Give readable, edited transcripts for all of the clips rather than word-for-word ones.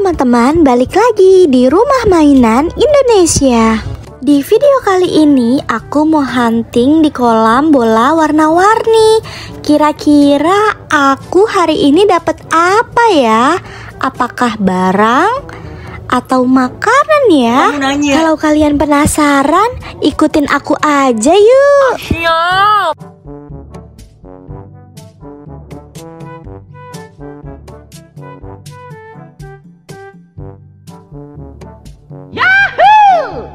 teman-teman, balik lagi di Rumah Mainan Indonesia. Di video kali ini aku mau hunting di kolam bola warna-warni. Kira-kira aku hari ini dapat apa ya? Apakah barang atau makanan ya? Kalau kalian penasaran, ikutin aku aja yuk. Siap. Yahoo!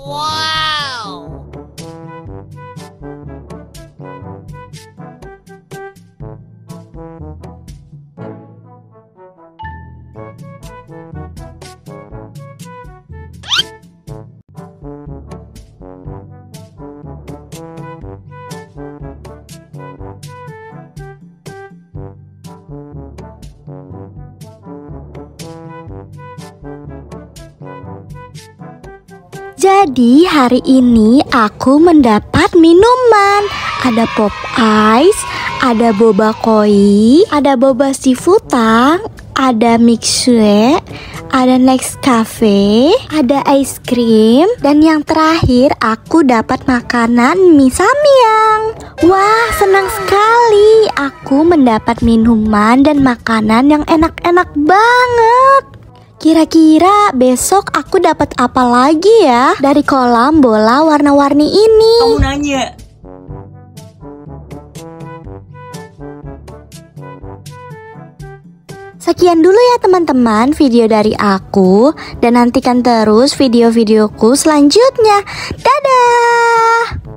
Wow! Jadi hari ini aku mendapat minuman. Ada pop ice, ada boba koi, ada boba sifutang, ada mixue, ada Nescafe, ada ice cream, dan yang terakhir aku dapat makanan mie samyang. Wah, senang sekali. Aku mendapat minuman dan makanan yang enak-enak banget. Kira-kira besok aku dapat apa lagi ya dari kolam bola warna-warni ini? Kamu nanya. Sekian dulu ya teman-teman video dari aku, dan nantikan terus video-videoku selanjutnya. Dadah!